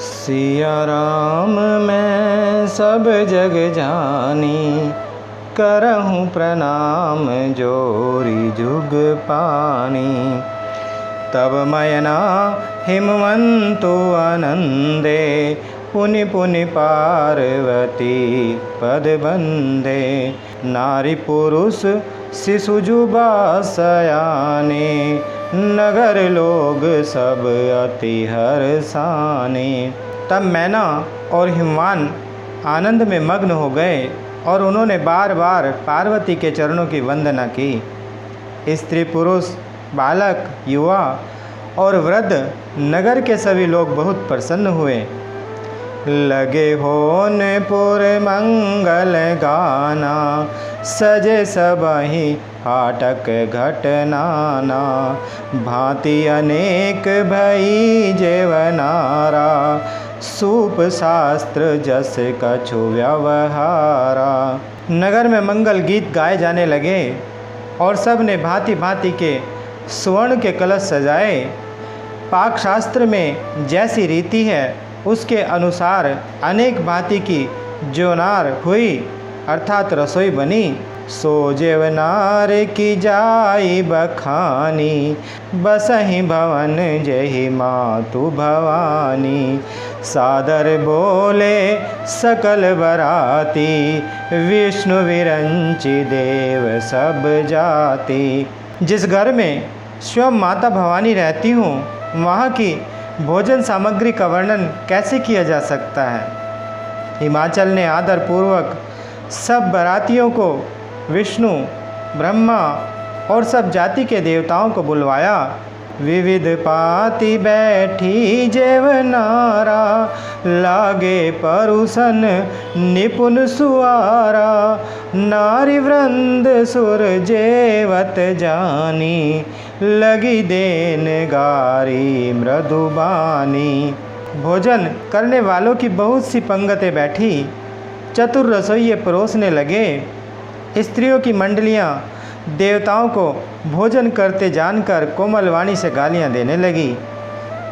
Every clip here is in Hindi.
सिया राम मैं सब जग जानी, करहूँ प्रणाम जोरी जुग पानी। तब मयना हिमवंतु आनंदे, पुनि पुनि पार्वती पद बंदे। नारी पुरुष शिशु जुबा सयाने, नगर लोग सब अति हर्षाने। तब मैना और हिमवान आनंद में मग्न हो गए और उन्होंने बार बार पार्वती के चरणों की वंदना की। स्त्री पुरुष बालक युवा और वृद्ध नगर के सभी लोग बहुत प्रसन्न हुए। लगे होन पुर मंगल गाना, सजे सबहि फाटक घटनाना। भांति अनेक भई जेवनारा, सूप शास्त्र जस कछु व्यवहारा। नगर में मंगल गीत गाए जाने लगे और सब ने भांति भांति के स्वर्ण के कलश सजाए। पाक शास्त्र में जैसी रीति है उसके अनुसार अनेक भांति की जोनार हुई अर्थात रसोई बनी। सो जेवनार की जाई बखानी, बसहि भवन जहि मातु भवानी। सादर बोले सकल बराती, विष्णु विरंचि देव सब जाति। जिस घर में स्वयं माता भवानी रहती हूँ वहाँ की भोजन सामग्री का वर्णन कैसे किया जा सकता है। हिमाचल ने आदरपूर्वक सब बरातियों को विष्णु ब्रह्मा और सब जाति के देवताओं को बुलवाया। विविध पाति बैठी जेवनारा, लागे परुसन निपुण सुआरा। नारी वृंद सुर जेवत जानी, लगी देन गारी मृदुबानी। भोजन करने वालों की बहुत सी पंगतें बैठी, चतुर रसोइये परोसने लगे। स्त्रियों की मंडलियाँ देवताओं को भोजन करते जानकर कोमल वाणी से गालियाँ देने लगी।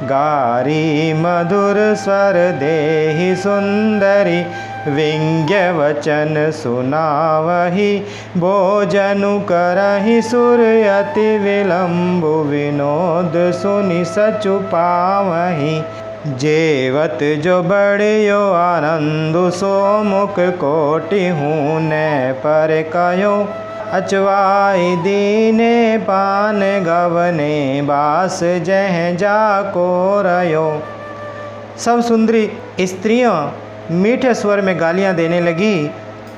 गारी मधुर स्वर देहि सुंदरी, व्यंग्य वचन सुनावही। भोजनु करहि सुर अति विलंबु, विनोद सुनि सचु पावही। जेवत जो बड़ियो आनंदु, सो मुख कोटि हूँ न पर कयो। अचवाई दीने पान गवने, बास जह जाको रयो। सब सुंदरी स्त्रियां मीठे स्वर में गालियां देने लगी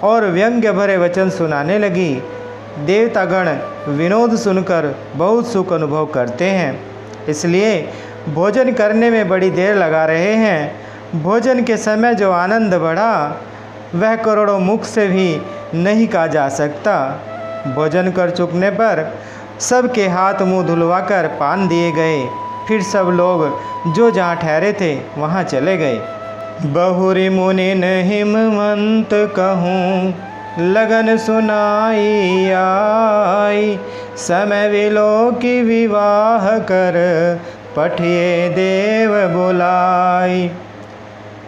और व्यंग्य भरे वचन सुनाने लगी। देवतागण विनोद सुनकर बहुत सुख अनुभव करते हैं, इसलिए भोजन करने में बड़ी देर लगा रहे हैं। भोजन के समय जो आनंद बढ़ा वह करोड़ों मुख से भी नहीं कहा जा सकता। भोजन कर चुकने पर सबके हाथ मुंह धुलवाकर पान दिए गए। फिर सब लोग जो जहाँ ठहरे थे वहाँ चले गए। बहुरी मुनिन हिमवंत कहूँ, लगन सुनाई आई। समय विलो की विवाह कर, पठिए देव बुलाई।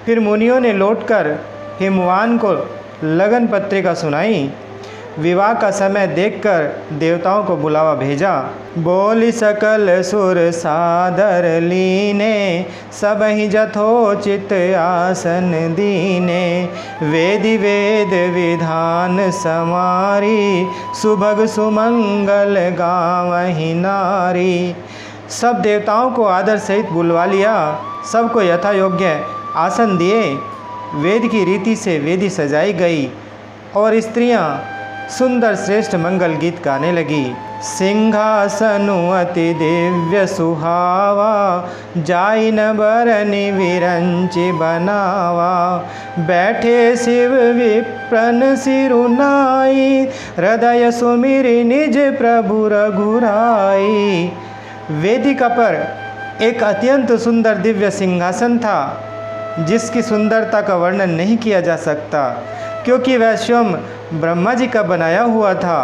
फिर मुनियों ने लौटकर हिमवान को लगन पत्रिका सुनाई। विवाह का समय देखकर देवताओं को बुलावा भेजा। बोली सकल सुर सादर लीने, सबहि जथोचित आसन दीने। वेदि वेद विधान समारी, सुभग सुमंगल गावहि नारी। सब देवताओं को आदर सहित बुलवा लिया। सबको यथा योग्य आसन दिए। वेद की रीति से वेदी सजाई गई और स्त्रियां सुंदर श्रेष्ठ मंगल गीत गाने लगी। सिंहासनु अति दिव्य सुहावा, जाई न बरनि विरंचि बनावा। बैठे शिव विप्रन सिरुनाई, हृदय सुमिरि निज प्रभु रघुराई। वेदिका पर एक अत्यंत सुंदर दिव्य सिंहासन था, जिसकी सुंदरता का वर्णन नहीं किया जा सकता, क्योंकि वह स्वयं ब्रह्मा जी का बनाया हुआ था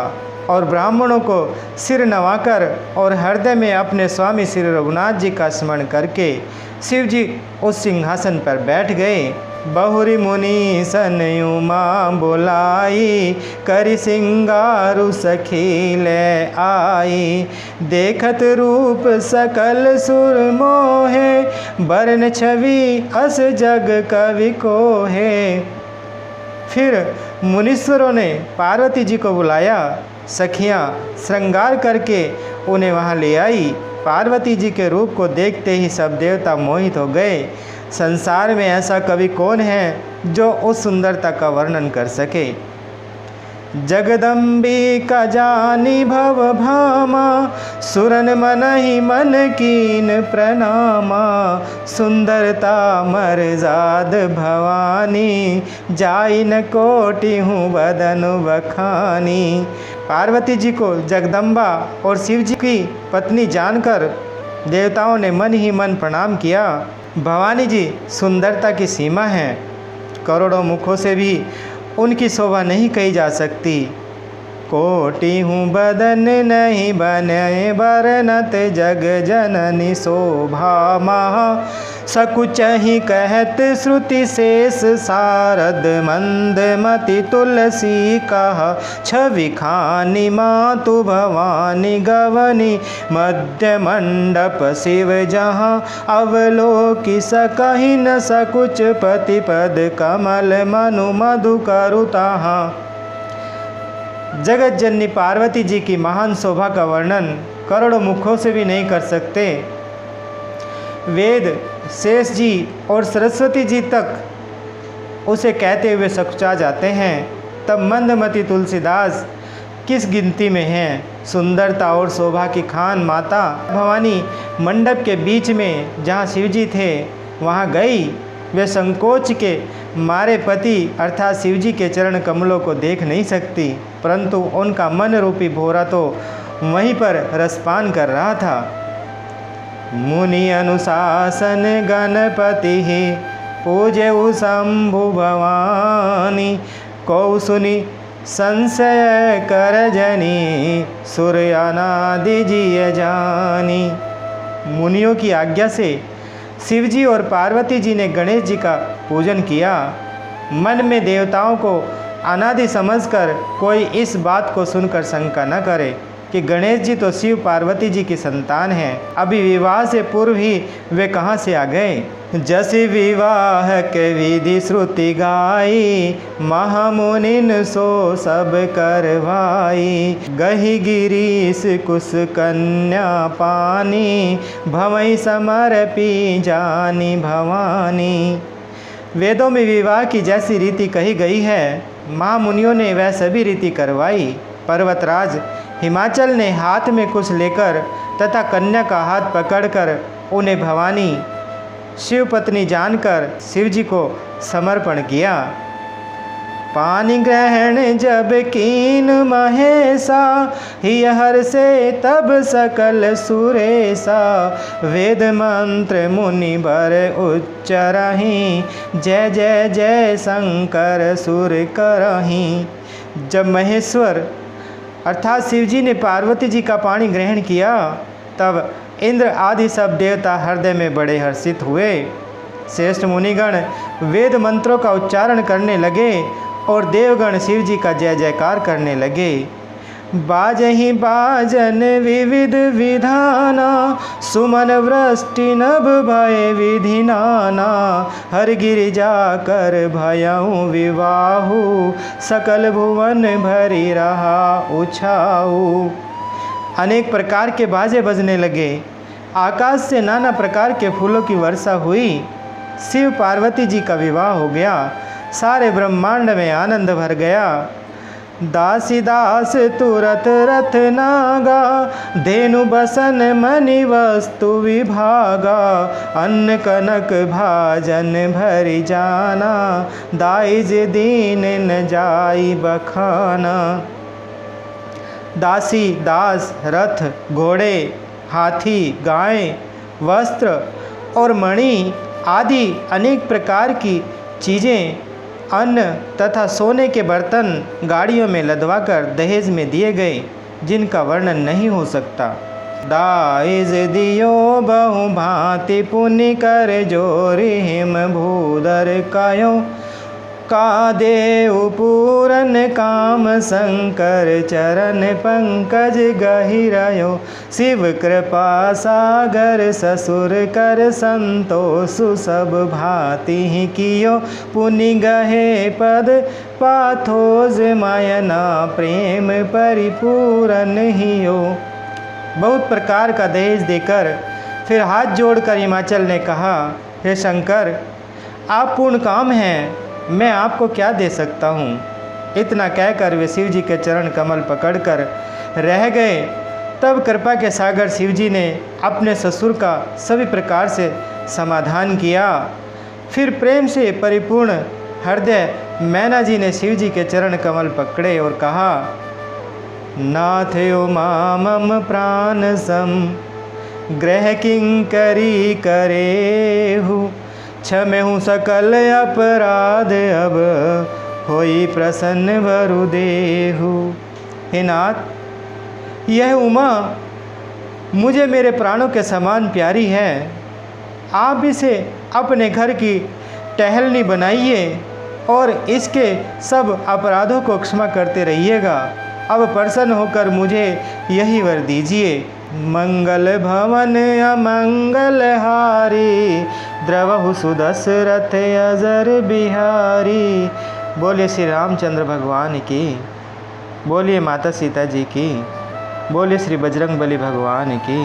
और ब्राह्मणों को सिर नवाकर और हृदय में अपने स्वामी श्री रघुनाथ जी का स्मरण करके शिव जी उस सिंहासन पर बैठ गए। बहुरी मुनि सनयु माँ बोलाई, करि सिंगारु सखी ले आई। देखत रूप सकल सुर मोहे, बरन छवि अस जग कवि को है। फिर मुनीश्वरों ने पार्वती जी को बुलाया। सखियाँ श्रृंगार करके उन्हें वहाँ ले आई। पार्वती जी के रूप को देखते ही सब देवता मोहित हो गए। संसार में ऐसा कवि कौन है जो उस सुंदरता का वर्णन कर सके। जगदम्बिका जानी भव भामा, सुरन मन ही मन कीन प्रणामा। सुंदरता मर्जाद भवानी, जाई न कोटि हूँ बदन बखानी। पार्वती जी को जगदम्बा और शिव जी की पत्नी जानकर देवताओं ने मन ही मन प्रणाम किया। भवानी जी सुंदरता की सीमा है, करोड़ों मुखों से भी उनकी शोभा नहीं कही जा सकती। कोटि हूँ बदन नहीं बने, बरनत जग जननी शोभा महा। सकुच ही कहत श्रुति शेष सारद, मंद मति तुलसी कहा छवि खानी। मातु भवानी गवनी मध्य मंडप शिव जहाँ, अवलोकि सकहि न सकुच पति पद कमल मनु मधु करु तहाँ। जगत जननी पार्वती जी की महान शोभा का वर्णन करोड़ों मुखों से भी नहीं कर सकते। वेद शेष जी और सरस्वती जी तक उसे कहते हुए सकुचा जाते हैं, तब मंदमती तुलसीदास किस गिनती में हैं। सुंदरता और शोभा की खान माता भवानी मंडप के बीच में जहाँ शिवजी थे वहाँ गई। वे संकोच के मारे पति अर्थात शिवजी के चरण कमलों को देख नहीं सकती, परंतु उनका मन रूपी भोरा तो वहीं पर रसपान कर रहा था। मुनि अनुशासन गणपति ही, पूजयु शंभु भवानी। कौ सुनि संशय कर जनी, सूर्य अनादि जिय जानी। मुनियों की आज्ञा से शिवजी और पार्वती जी ने गणेश जी का पूजन किया। मन में देवताओं को अनादि समझकर कोई इस बात को सुनकर शंका न करे कि गणेश जी तो शिव पार्वती जी की संतान हैं, अभी विवाह से पूर्व ही वे कहाँ से आ गए। जसि विवाह के विधि श्रुति गाई, महामुनिन सो सब करवाई। गहि गिरीश कुश कन्या पानी, भवई समर्पी जानी भवानी। वेदों में विवाह की जैसी रीति कही गई है, महामुनियों ने वह सभी रीति करवाई। पर्वतराज हिमाचल ने हाथ में कुश लेकर तथा कन्या का हाथ पकड़कर उन्हें भवानी शिव पत्नी जानकर शिवजी को समर्पण किया। पानी ग्रहण जब कीन महेशा, हियहर से तब सकल सुरेशा। वेद मंत्र मुनि बर उच्चरहि, जय जय जय शंकर सुर करहि। जब महेश्वर अर्थात शिवजी ने पार्वती जी का पानी ग्रहण किया, तब इंद्र आदि सब देवता हृदय में बड़े हर्षित हुए। श्रेष्ठ मुनिगण वेद मंत्रों का उच्चारण करने लगे और देवगण शिव जी का जय जयकार करने लगे। बाजहि बाजन विविध विधाना, सुमन वृष्टि नभ भय विधि नाना। हर गिरिजा कर भयउ विवाहु, सकल भुवन भरी रहा उछाऊ। अनेक प्रकार के बाजे बजने लगे, आकाश से नाना प्रकार के फूलों की वर्षा हुई। शिव पार्वती जी का विवाह हो गया, सारे ब्रह्मांड में आनंद भर गया। दासी दास तुरत रथ नागा, धेनु बसन मणि वस्तु विभागा। अन्न कनक भाजन भरि जाना, दाइज दीन न जाई बखाना। दासी दास रथ घोड़े हाथी गाय वस्त्र और मणि आदि अनेक प्रकार की चीज़ें, अन्न तथा सोने के बर्तन गाड़ियों में लदवाकर दहेज में दिए गए। जिनका वर्णन नहीं हो सकता। दाइज दियो बहु भांति पुनि कर जोरि हिम भूधर कायो, का देव पूरन काम शंकर चरण पंकज गहिरयो, शिव कृपा सागर ससुर कर संतोष सब भांति ही कियो, पुनि गहे पद पाथोज मायना प्रेम परिपूरन हियो। बहुत प्रकार का दहेज देकर फिर हाथ जोड़कर हिमाचल ने कहा, हे शंकर, आप पूर्ण काम हैं, मैं आपको क्या दे सकता हूँ। इतना कहकर वे शिव जी के चरण कमल पकड़कर रह गए। तब कृपा के सागर शिव जी ने अपने ससुर का सभी प्रकार से समाधान किया। फिर प्रेम से परिपूर्ण हृदय मैना जी ने शिव जी के चरण कमल पकड़े और कहा, नाथ उमा मम प्राण सम, ग्रह किंकरी करेहु, क्षमेहु सकल अपराध अब, होई प्रसन्न वरुदेहु। हे नाथ, यह उमा मुझे मेरे प्राणों के समान प्यारी है। आप इसे अपने घर की टहलनी बनाइए और इसके सब अपराधों को क्षमा करते रहिएगा। अब प्रसन्न होकर मुझे यही वर दीजिए। मंगल भवन अमंगल हारी, द्रवहु सुदशरथ अजर बिहारी। बोलिए श्री रामचंद्र भगवान की, बोलिए माता सीता जी की, बोलिए श्री बजरंग बली भगवान की।